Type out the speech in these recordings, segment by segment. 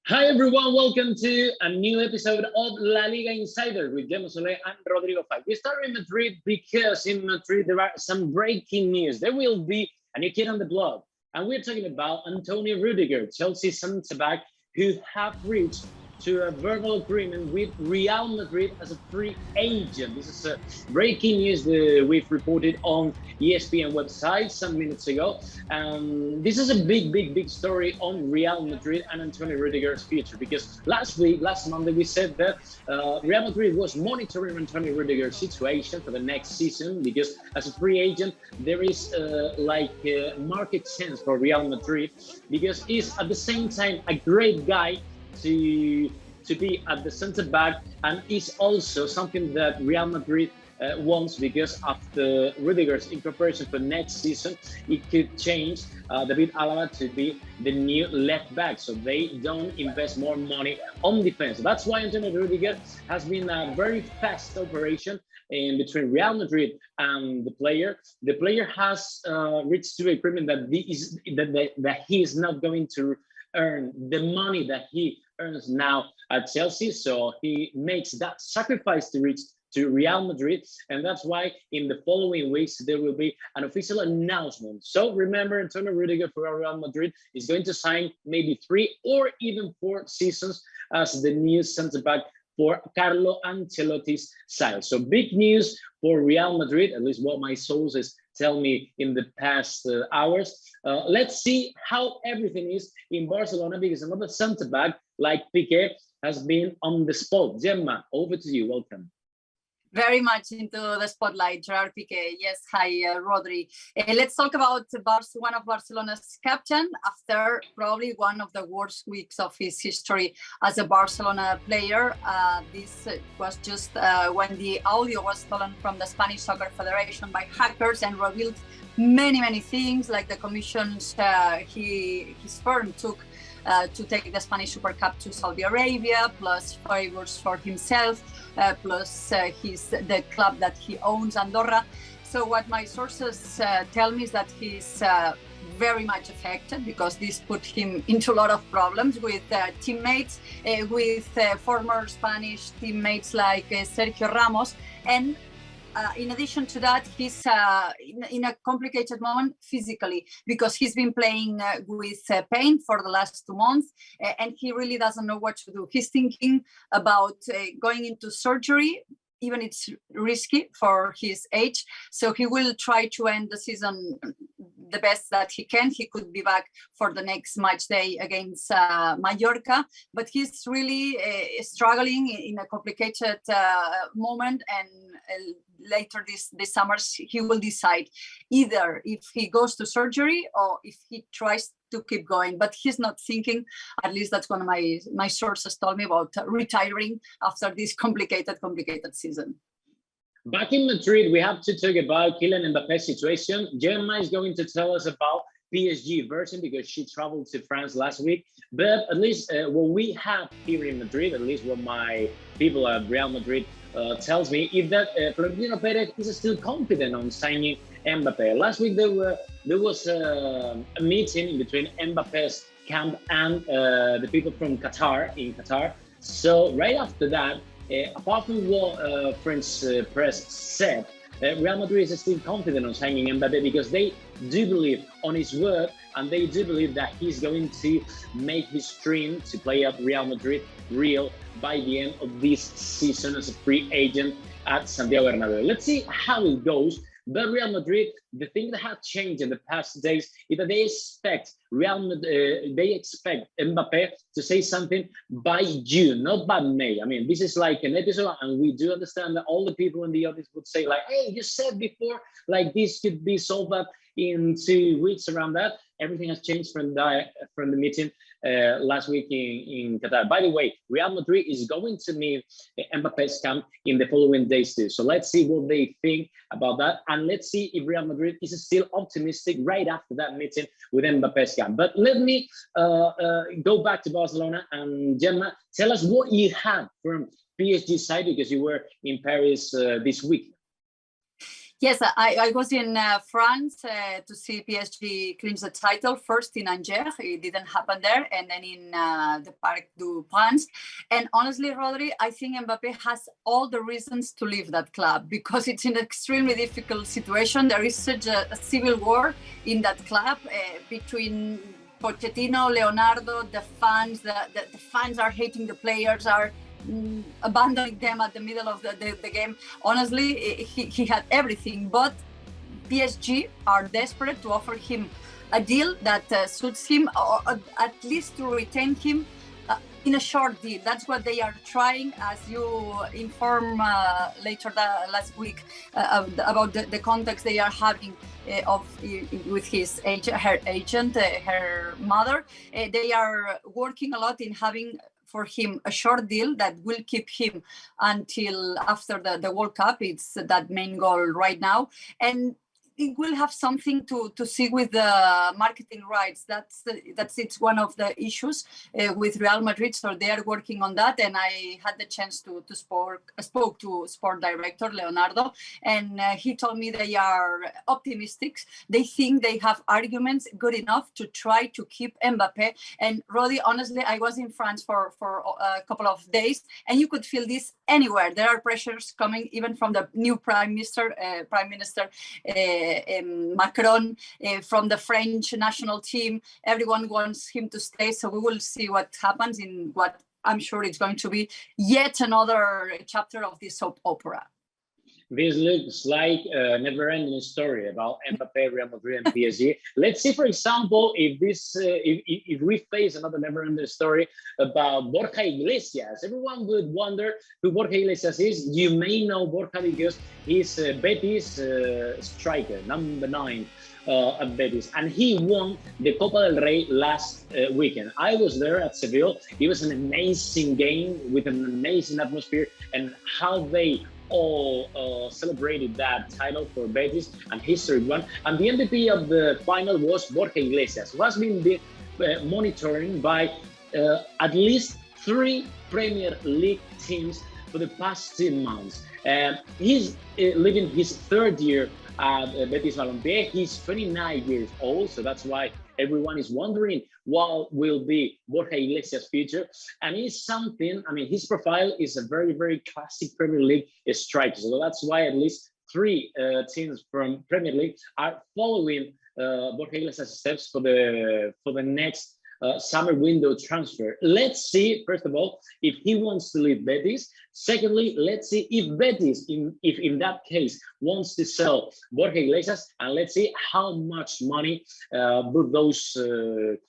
Hi everyone, welcome to a new episode of LaLiga Insiders with Gemma and Rodrigo. We start in Madrid because in Madrid there are some breaking news. There will be a new kid on the block, and we're talking about Antonio Rudiger, Chelsea centre-back, who have reached to a verbal agreement with Real Madrid as a free agent. This is breaking news we've reported on ESPN website some minutes ago. This is a big story on Real Madrid and Antonio Rudiger's future, because last Monday, we said that Real Madrid was monitoring Antonio Rudiger's situation for the next season, because as a free agent, there is a market sense for Real Madrid, because he's at the same time a great guy to be at the center back, and is also something that Real Madrid wants, because after Rudiger's incorporation for next season, it could change David Alaba to be the new left back, so they don't invest more money on defense. That's why Antonio Rudiger has been a very fast operation in between Real Madrid and the player. The player has reached to agreement that he is not going to earn the money that he earns now at Chelsea, so he makes that sacrifice to reach to Real Madrid, and that's why in the following weeks there will be an official announcement. So remember, Antonio Rudiger for Real Madrid is going to sign maybe 3 or even 4 seasons as the new centre-back for Carlo Ancelotti's side. So big news for Real Madrid, at least what my sources tell me in the past hours. Let's see how everything is in Barcelona, because another centre-back like Pique has been on the spot. Gemma, over to you. Welcome. Very much into the spotlight, Gerard Pique. Yes, hi, Rodri. Let's talk about one of Barcelona's captain after probably one of the worst weeks of his history as a Barcelona player. This was just when the audio was stolen from the Spanish Soccer Federation by hackers and revealed many things, like the commissions his firm took to take the Spanish Super Cup to Saudi Arabia, plus favors for himself, plus the club that he owns, Andorra. So what my sources tell me is that he's very much affected, because this put him into a lot of problems with teammates, with former Spanish teammates like Sergio Ramos, and in addition to that, he's in a complicated moment physically, because he's been playing with pain for the last 2 months, and he really doesn't know what to do. He's thinking about going into surgery, even it's risky for his age. So he will try to end the season the best that he can. He could be back for the next match day against Mallorca, but he's really struggling in a complicated moment, and later this summer he will decide either if he goes to surgery or if he tries to keep going. But he's not thinking, at least that's one of my sources told me, about retiring after this complicated season. Back in Madrid, we have to talk about Kylian Mbappe's situation. Gemma is going to tell us about PSG version, because she traveled to France last week. But at least what we have here in Madrid, at least what my people at Real Madrid tells me, is that Florentino Perez is still confident on signing Mbappe. Last week there was a meeting between Mbappe's camp and the people from Qatar. So right after that, apart from what French press said, Real Madrid is still confident on signing Mbappe, because they do believe on his word, and they do believe that he's going to make his dream to play at Real Madrid real by the end of this season as a free agent at Santiago Bernabeu. Let's see how it goes. But Real Madrid, the thing that has changed in the past days is that they expect Mbappe to say something by June, not by May. I mean, this is like an episode, and we do understand that all the people in the audience would say, like, hey, you said before, like, this could be solved up in 2 weeks. Around that, everything has changed from the meeting last week in Qatar. By the way, Real Madrid is going to meet Mbappe's camp in the following days too. So let's see what they think about that, and let's see if Real Madrid is still optimistic right after that meeting with Mbappe's camp. But let me go back to Barcelona, and Gemma, tell us what you had from PSG side, because you were in Paris this week. Yes, I was in France to see PSG clinch the title, first in Angers. It didn't happen there, and then in the Parc des Princes. And honestly, Rodri, I think Mbappe has all the reasons to leave that club because it's in an extremely difficult situation. There is such a civil war in that club between Pochettino, Leonardo, the fans. The fans are hating the players, are abandoning them at the middle of the game. Honestly, he had everything, but PSG are desperate to offer him a deal that suits him, or at least to retain him in a short deal. That's what they are trying, as you informed later last week about the context they are having with her agent, her mother. They are working a lot in having for him a short deal that will keep him until after the World Cup. It's that main goal right now. And it will have something to see with the marketing rights. It's one of the issues with Real Madrid. So they are working on that. And I had the chance to spoke to sport director Leonardo, and he told me they are optimistic. They think they have arguments good enough to try to keep Mbappe. And Rodi, honestly, I was in France for a couple of days, and you could feel this anywhere. There are pressures coming even from the new Prime Minister Macron, from the French national team. Everyone wants him to stay, so we will see what happens in what I'm sure it's going to be yet another chapter of this soap opera. This looks like a never-ending story about Mbappe, Real Madrid, and PSG. Let's see, for example, if we face another never-ending story about Borja Iglesias. Everyone would wonder who Borja Iglesias is. You may know Borja because he's Betis striker, number 9 at Betis, and he won the Copa del Rey last weekend. I was there at Seville. It was an amazing game with an amazing atmosphere, and how they all celebrated that title for Betis, and history one. And the MVP of the final was Borja Iglesias, who has been monitoring by at least 3 Premier League teams for the past 2 months. He's living his 3rd year at Betis Balompié. He's 29 years old, so that's why everyone is wondering what will be Borja Iglesias' future. And it's something, I mean, his profile is a very, very classic Premier League striker. So that's why at least 3 teams from Premier League are following Borja Iglesias' steps for the next summer window transfer. Let's see, first of all, if he wants to leave Betis. Secondly, let's see if Betis, if in that case, wants to sell Borja Iglesias, and let's see how much money would those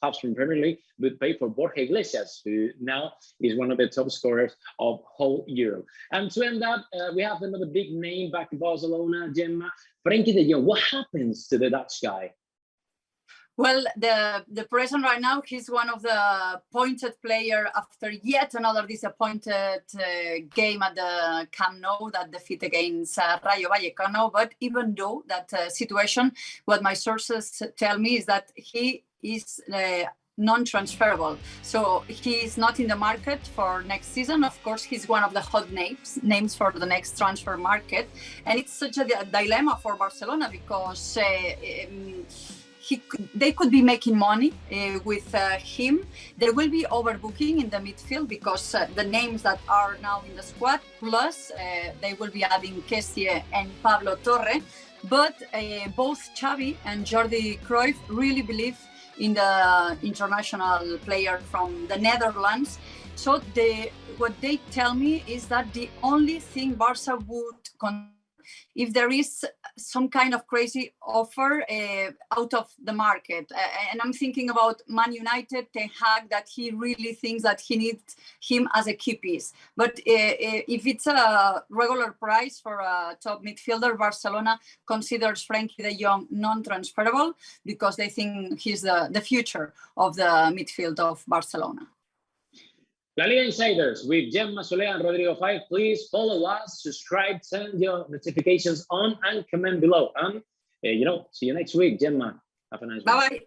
clubs from Premier League would pay for Borja Iglesias, who now is one of the top scorers of whole Europe. And to end up, we have another big name back in Barcelona, Gemma, Frenkie de Jong. What happens to the Dutch guy? Well, the present right now, he's one of the pointed player after yet another disappointed game at the Camp Nou, that defeat against Rayo Vallecano. But even though that situation, what my sources tell me is that he is non-transferable. So he is not in the market for next season. Of course, he's one of the hot names for the next transfer market. And it's such a dilemma for Barcelona because they could be making money with him. There will be overbooking in the midfield because the names that are now in the squad, plus they will be adding Kessie and Pablo Torre. But both Xavi and Jordi Cruyff really believe in the international player from the Netherlands. So what they tell me is that the only thing Barca would if there is some kind of crazy offer out of the market. And I'm thinking about Man United, Ten Hag, that he really thinks that he needs him as a key piece. But if it's a regular price for a top midfielder, Barcelona considers Frenkie de Jong non-transferable because they think he's the future of the midfield of Barcelona. LaLiga Insiders with Gemma and Rodrigo Faez. Please follow us, subscribe, turn your notifications on, and comment below. And, see you next week, Gemma. Have a nice one. Bye-bye.